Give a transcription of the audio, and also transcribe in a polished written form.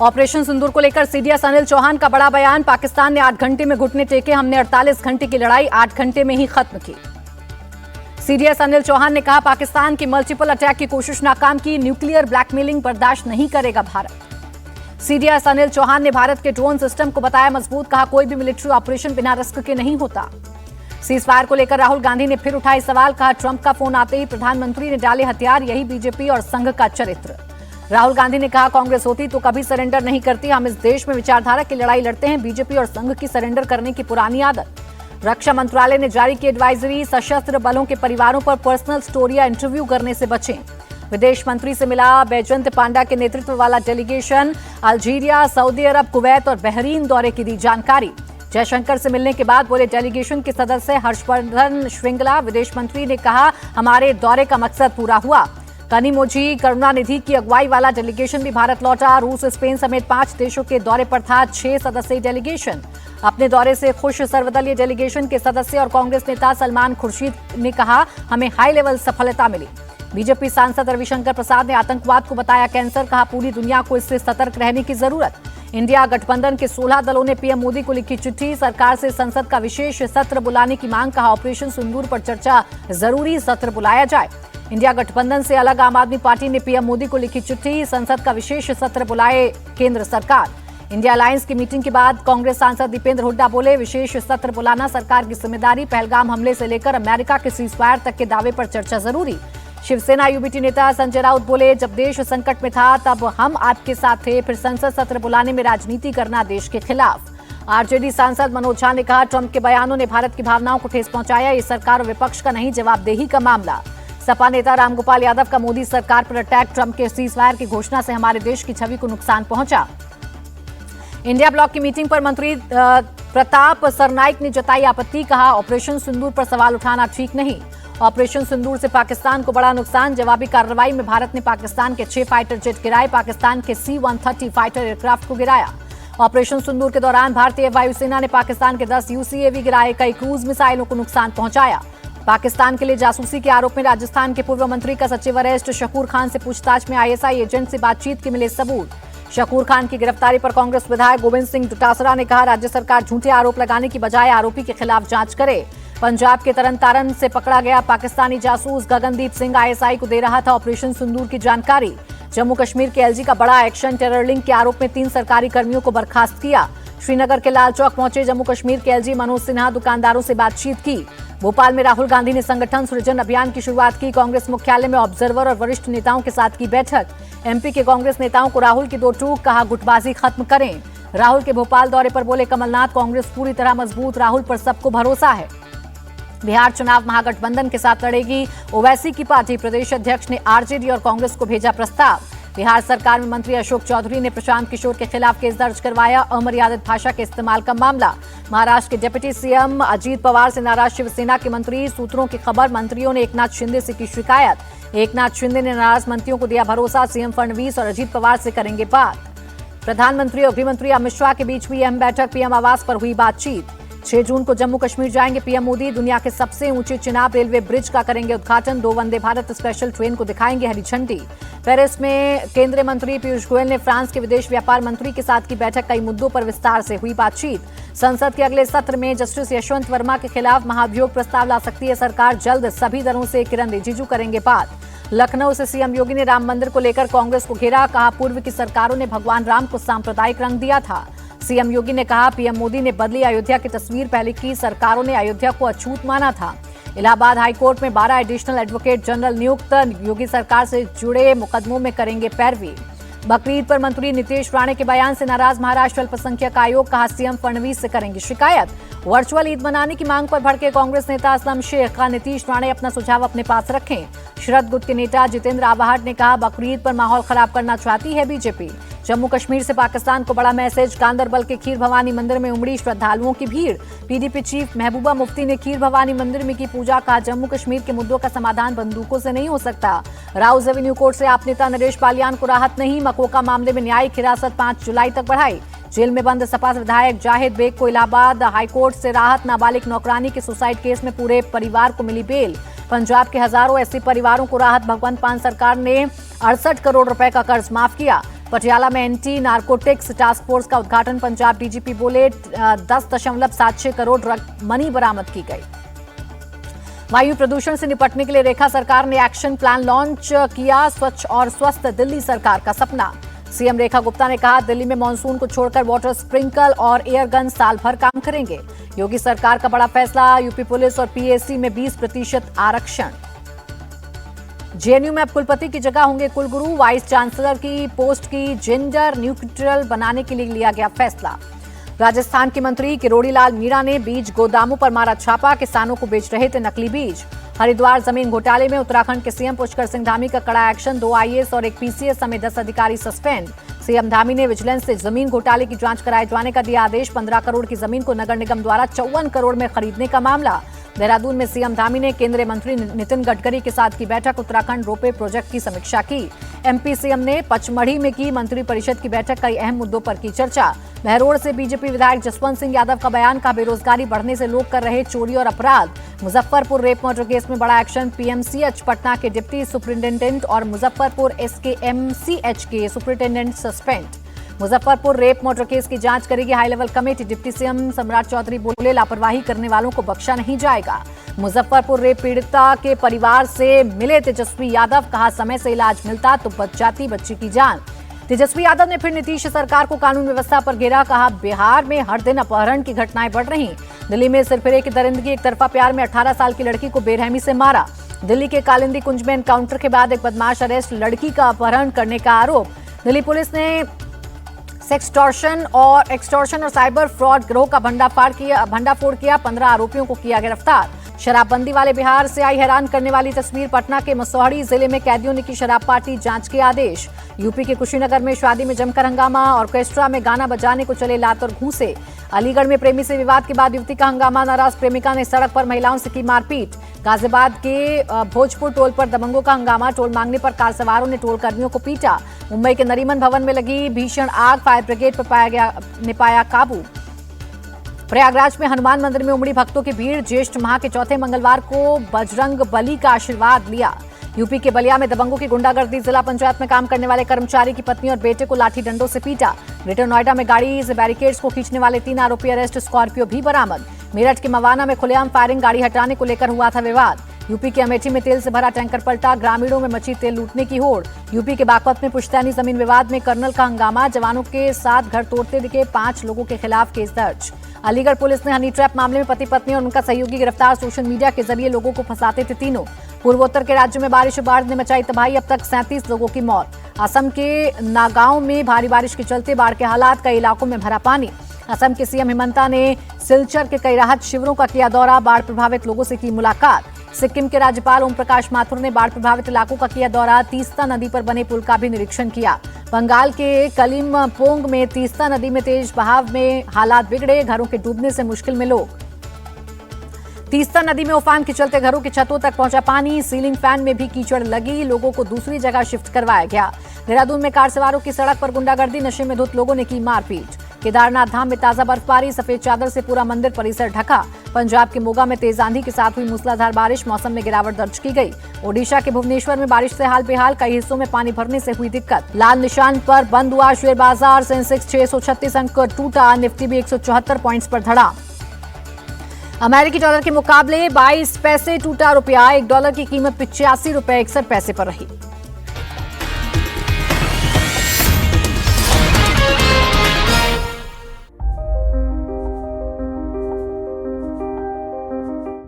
Operation सिंदूर को लेकर CDS Anil Chauhan का बड़ा बयान। पाकिस्तान ने 8 घंटे में घुटने टेके, हमने 48 घंटे की लड़ाई 8 घंटे में ही खत्म की। सीडीएस अनिल चौहान ने कहा, पाकिस्तान की मल्टीपल अटैक की कोशिश नाकाम की, न्यूक्लियर ब्लैकमेलिंग बर्दाश्त नहीं करेगा भारत। सीडीएस अनिल चौहान ने भारत के ड्रोन सिस्टम को बताया मजबूत, कहा कोई भी मिलिट्री ऑपरेशन बिना रिस्क के नहीं होता। सीजफायर को लेकर राहुल गांधी ने फिर उठाए सवाल, कहा ट्रंप का फोन आते ही प्रधानमंत्री ने डाले हथियार, यही बीजेपी और संघ का चरित्र। राहुल गांधी ने कहा, कांग्रेस होती तो कभी सरेंडर नहीं करती, हम इस देश में विचारधारा की लड़ाई लड़ते हैं, बीजेपी और संघ की सरेंडर करने की पुरानी आदत। रक्षा मंत्रालय ने जारी की एडवाइजरी, सशस्त्र बलों के परिवारों पर पर्सनल स्टोरी या इंटरव्यू करने से बचें। विदेश मंत्री से मिला बैजंत पांडा के नेतृत्व वाला डेलीगेशन, अल्जीरिया, सऊदी अरब, कुवैत और बहरीन दौरे की दी जानकारी। जयशंकर से मिलने के बाद बोले डेलीगेशन के सदस्य हर्षवर्धन श्रृंगला। विदेश मंत्री ने कहा, हमारे दौरे का मकसद पूरा हुआ। कनिमोझी करुणानिधि की अगुवाई वाला डेलीगेशन भी भारत लौटा। रूस, स्पेन समेत 5 देशों के दौरे पर था 6 सदस्यीय डेलीगेशन। अपने दौरे से खुश सर्वदलीय डेलीगेशन के सदस्य और कांग्रेस नेता सलमान खुर्शीद ने कहा, हमें हाई लेवल सफलता मिली। बीजेपी सांसद रविशंकर प्रसाद ने आतंकवाद को बताया कैंसर, कहा पूरी दुनिया को इससे सतर्क रहने की जरूरत। इंडिया गठबंधन के 16 दलों ने पीएम मोदी को लिखी चिट्ठी, सरकार से संसद का विशेष सत्र बुलाने की मांग, कहा ऑपरेशन सिंदूर पर चर्चा जरूरी सत्र बुलाया जाए। इंडिया गठबंधन से अलग आम आदमी पार्टी ने पीएम मोदी को लिखी चिट्ठी, संसद का विशेष सत्र बुलाए केंद्र सरकार। इंडिया अलायंस की मीटिंग के बाद कांग्रेस सांसद दीपेंद्र हुड्डा बोले, विशेष सत्र बुलाना सरकार की जिम्मेदारी, पहलगाम हमले से लेकर अमेरिका के सीजफायर तक के दावे पर चर्चा जरूरी। शिवसेना यूबीटी नेता संजय राउत बोले, जब देश संकट में था तब हम आपके साथ थे, फिर संसद सत्र बुलाने में राजनीति करना देश के खिलाफ। आरजेडी सांसद मनोज झा ने कहा, ट्रंप के बयानों ने भारत की भावनाओं को ठेस पहुंचाया, ये सरकार और विपक्ष का नहीं जवाबदेही का मामला। सपा नेता रामगोपाल यादव का मोदी सरकार पर अटैक, ट्रंप के सीजफायर की घोषणा से हमारे देश की छवि को नुकसान पहुंचा। इंडिया ब्लॉक की मीटिंग पर मंत्री प्रताप सरनाइक ने जताई आपत्ति, कहा ऑपरेशन सिंदूर पर सवाल उठाना ठीक नहीं। ऑपरेशन सिंदूर से पाकिस्तान को बड़ा नुकसान, जवाबी कार्रवाई में भारत ने पाकिस्तान के 6 फाइटर जेट गिराए, पाकिस्तान के C-130 फाइटर एयरक्राफ्ट को गिराया। ऑपरेशन सिंदूर के दौरान भारतीय वायुसेना ने पाकिस्तान के 10 UCAV गिराए, कई क्रूज मिसाइलों को नुकसान पहुंचाया। पाकिस्तान के लिए जासूसी के आरोप में राजस्थान के पूर्व मंत्री का सचिव अरेस्ट, शकूर खान से पूछताछ में ISI एजेंट से बातचीत के मिले सबूत। शकूर खान की गिरफ्तारी पर कांग्रेस विधायक गोविंद सिंह डोटासरा ने कहा, राज्य सरकार झूठे आरोप लगाने की बजाय आरोपी के खिलाफ जांच करे। पंजाब के तरनतारन से पकड़ा गया पाकिस्तानी जासूस गगनदीप सिंह ISI को दे रहा था ऑपरेशन सिंदूर की जानकारी। जम्मू कश्मीर के LG का बड़ा एक्शन, टेरर लिंक के आरोप में 3 सरकारी कर्मियों को बर्खास्त किया। श्रीनगर के लाल चौक पहुंचे जम्मू कश्मीर के LG मनोज सिन्हा, दुकानदारों से बातचीत की। भोपाल में राहुल गांधी ने संगठन सृजन अभियान की शुरुआत की। कांग्रेस मुख्यालय में ऑब्जर्वर और वरिष्ठ नेताओं के साथ की बैठक। MP के कांग्रेस नेताओं को राहुल की 2 टूक, कहा गुटबाजी खत्म करें। राहुल के भोपाल दौरे पर बोले कमलनाथ, कांग्रेस पूरी तरह मजबूत, राहुल पर सबको भरोसा है। बिहार चुनाव महागठबंधन के साथ लड़ेगी ओवैसी की पार्टी, प्रदेश अध्यक्ष ने RJD और कांग्रेस को भेजा प्रस्ताव। बिहार सरकार में मंत्री अशोक चौधरी ने प्रशांत किशोर के खिलाफ केस दर्ज करवाया, अमर्यादित भाषा के इस्तेमाल का मामला। महाराष्ट्र के डिप्टी CM अजीत पवार से नाराज शिवसेना के मंत्री, सूत्रों की खबर, मंत्रियों ने एकनाथ शिंदे से की शिकायत। एकनाथ शिंदे ने नाराज मंत्रियों को दिया भरोसा, CM फडणवीस और अजीत पवार से करेंगे बात। प्रधानमंत्री और गृहमंत्री अमित शाह के बीच हुई अहम बैठक, PM आवास पर हुई बातचीत। 6 जून को जम्मू कश्मीर जाएंगे पीएम मोदी, दुनिया के सबसे ऊंचे चिनाब रेलवे ब्रिज का करेंगे उद्घाटन, 2 वंदे भारत स्पेशल ट्रेन को दिखाएंगे हरी झंडी। पेरिस में केंद्रीय मंत्री पीयूष गोयल ने फ्रांस के विदेश व्यापार मंत्री के साथ की बैठक, कई मुद्दों पर विस्तार से हुई बातचीत। संसद के अगले सत्र में जस्टिस यशवंत वर्मा के खिलाफ महाभियोग प्रस्ताव ला सकती है सरकार, जल्द सभी दलों से किरण रिजिजू करेंगे बात। लखनऊ से CM योगी ने राम मंदिर को लेकर कांग्रेस को घेरा, कहा पूर्व की सरकारों ने भगवान राम को सांप्रदायिक रंग दिया था। CM योगी ने कहा, PM मोदी ने बदली अयोध्या की तस्वीर, पहले की सरकारों ने अयोध्या को अछूत माना था। इलाहाबाद हाईकोर्ट में 12 एडिशनल एडवोकेट जनरल नियुक्त, योगी सरकार से जुड़े मुकदमों में करेंगे पैरवी। बकरीद पर मंत्री नितेश राणे के बयान से नाराज महाराष्ट्र अल्पसंख्यक आयोग, कहा CM फडणवीस से करेंगे शिकायत। वर्चुअल ईद मनाने की मांग पर भड़के कांग्रेस नेता असलम शेख, कहा नीतीश राणे अपना सुझाव अपने पास रखें। शरद गुट के नेता जितेंद्र आवाहट ने कहा, बकरीद पर माहौल खराब करना चाहती है बीजेपी। जम्मू कश्मीर से पाकिस्तान को बड़ा मैसेज, गांदरबल के खीर भवानी मंदिर में उमड़ी श्रद्धालुओं की भीड़। PDP चीफ महबूबा मुफ्ती ने खीर भवानी मंदिर में की पूजा, कहा जम्मू कश्मीर के मुद्दों का समाधान बंदूकों से नहीं हो सकता। राउज एवेन्यू कोर्ट से आप नेता नरेश पालियान को राहत नहीं, मकोका मामले में न्यायिक हिरासत 5 जुलाई तक बढ़ाई। जेल में बंद सपा विधायक जाहिद बेग को इलाहाबाद हाईकोर्ट से राहत, नाबालिग नौकरानी के सुसाइड केस में पूरे परिवार को मिली बेल। पंजाब के हजारों SC परिवारों को राहत, भगवंत मान सरकार ने 68 करोड़ रुपए का कर्ज माफ किया। पटियाला में एंटी नारकोटिक्स टास्क फोर्स का उद्घाटन पंजाब डीजीपी बोले 10.76 करोड़ ड्रग मनी बरामद की गई। वायु प्रदूषण से निपटने के लिए रेखा सरकार ने एक्शन प्लान लॉन्च किया, स्वच्छ और स्वस्थ दिल्ली सरकार का सपना। सीएम रेखा गुप्ता ने कहा, दिल्ली में मानसून को छोड़कर वाटर स्प्रिंकल और एयर गन साल भर काम करेंगे। योगी सरकार का बड़ा फैसला, यूपी पुलिस और पीएससी में 20% आरक्षण। जेएनयू में अब कुलपति की जगह होंगे कुलगुरु, वाइस चांसलर की पोस्ट की जेंडर न्यूट्रल बनाने के लिए लिया गया फैसला। राजस्थान के मंत्री किरोड़ी लाल मीणा ने बीज गोदामों पर मारा छापा, किसानों को बेच रहे थे नकली बीज। हरिद्वार जमीन घोटाले में उत्तराखंड के सीएम पुष्कर सिंह धामी का कड़ा एक्शन, 2 आईएएस और 1 पीसीएस समेत 10 अधिकारी सस्पेंड। सीएम धामी ने विजिलेंस से जमीन घोटाले की जांच कराए जाने का दिया आदेश, 15 करोड़ की जमीन को नगर निगम द्वारा 54 करोड़ में खरीदने का मामला। देहरादून में सीएम धामी ने केंद्रीय मंत्री नितिन गडकरी के साथ की बैठक, उत्तराखंड रोपवे प्रोजेक्ट की समीक्षा की। एमपी सीएम ने पचमढ़ी में की मंत्री परिषद की बैठक, कई अहम मुद्दों पर की चर्चा। बहरोड़ से बीजेपी विधायक जसवंत सिंह यादव का बयान, का बेरोजगारी बढ़ने से लोग कर रहे चोरी और अपराध। मुजफ्फरपुर रेप मर्डर केस में बड़ा एक्शन, पीएमसीएच पटना के डिप्टी सुपरिंटेंडेंट और मुजफ्फरपुर एसकेएमसीएच के superintendent suspend. Muzaffarpur rape murder case की जांच करेगी high level committee. Deputy CM सम्राट चौधरी बोले, लापरवाही करने वालों को बख्शा नहीं जाएगा। मुजफ्फरपुर रेप पीड़िता के परिवार से मिले तेजस्वी यादव, कहा समय से इलाज मिलता तो बच जाती बच्ची की जान। तेजस्वी यादव ने फिर नीतीश सरकार को कानून व्यवस्था पर घेरा, कहा बिहार में हर दिन अपहरण की घटनाएं बढ़ रही। दिल्ली में सिरफिरे की दरिंदगी, एक तरफा प्यार में 18 साल की लड़की को बेरहमी से मारा। दिल्ली के कालिंदी कुंज में एनकाउंटर के बाद एक बदमाश अरेस्ट, लड़की का अपहरण करने का आरोप। दिल्ली पुलिस ने सेक्सटॉर्शन और साइबर फ्रॉड गिरोह का भंडाफोड़ किया, 15 आरोपियों को किया गिरफ्तार। शराबबंदी वाले बिहार से आई हैरान करने वाली तस्वीर, पटना के मसौढ़ी जिले में कैदियों ने की शराब पार्टी, जांच के आदेश। यूपी के कुशीनगर में शादी में जमकर हंगामा, ऑर्केस्ट्रा में गाना बजाने को चले लात और घूंसे। अलीगढ़ में प्रेमी से विवाद के बाद युवती का हंगामा, नाराज प्रेमिका ने सड़क पर महिलाओं से की मारपीट। गाजियाबाद के भोजपुर टोल पर दबंगों का हंगामा, टोल मांगने पर कार सवारों ने टोल कर्मियों को पीटा। मुंबई के नरीमन भवन में लगी भीषण आग, फायर ब्रिगेड पर पाया काबू। प्रयागराज में हनुमान मंदिर में उमड़ी भक्तों की भीड़, ज्येष्ठ माह के चौथे मंगलवार को बजरंग बली का आशीर्वाद लिया। यूपी के बलिया में दबंगों की गुंडागर्दी, जिला पंचायत में काम करने वाले कर्मचारी की पत्नी और बेटे को लाठी डंडों से पीटा। ग्रेटर नोएडा में गाड़ी से बैरिकेड्स को खींचने वाले 3 आरोपी अरेस्ट, स्कॉर्पियो भी बरामद। मेरठ के मवाना में खुलेआम फायरिंग, गाड़ी हटाने को लेकर हुआ था विवाद। यूपी के अमेठी में तेल से भरा टैंकर पलटा, ग्रामीणों में मची तेल लूटने की होड़। यूपी के बागपत में पुश्तैनी जमीन विवाद में कर्नल का हंगामा, जवानों के साथ घर तोड़ते दिखे 5 लोगों के खिलाफ केस दर्ज। अलीगढ़ पुलिस ने हनी ट्रैप मामले में पति पत्नी और उनका सहयोगी गिरफ्तार, सोशल मीडिया के जरिए लोगों को फंसाते थे तीनों। पूर्वोत्तर के राज्यों में बारिश और बाढ़ ने मचाई तबाही, अब तक 37 लोगों की मौत। असम के नागांव में भारी बारिश के चलते बाढ़ के हालात, कई इलाकों में भरा पानी। असम के सीएम हिमंता ने सिलचर के कई राहत शिविरों का किया दौरा, बाढ़ प्रभावित लोगों से की मुलाकात। सिक्किम के राज्यपाल ओम प्रकाश माथुर ने बाढ़ प्रभावित इलाकों का किया दौरा, तीस्ता नदी पर बने पुल का भी निरीक्षण किया। बंगाल के कलिम्पोंग में तीस्ता नदी में तेज बहाव में हालात बिगड़े, घरों के डूबने से मुश्किल में लोग। तीस्ता नदी में उफान के चलते घरों की छतों तक पहुंचा पानी, सीलिंग फैन में भी कीचड़ लगी, लोगों को दूसरी जगह शिफ्ट करवाया गया। देहरादून में कार सवारों की सड़क पर गुंडागर्दी, नशे में धुत लोगों ने की मारपीट। केदारनाथ धाम में ताजा बर्फबारी, सफेद चादर से पूरा मंदिर परिसर ढका। पंजाब के मोगा में तेज आंधी के साथ हुई मूसलाधार बारिश, मौसम में गिरावट दर्ज की गई। ओडिशा के भुवनेश्वर में बारिश से हाल बेहाल, कई हिस्सों में पानी भरने से हुई दिक्कत। लाल निशान पर बंद हुआ शेयर बाजार, सेंसेक्स 636 अंक टूटा, निफ्टी भी 174 पॉइंट्स पर धड़ा। अमेरिकी डॉलर के मुकाबले 22 पैसे टूटा रुपया, $1 की कीमत 85 रुपए 61 पैसे पर रही।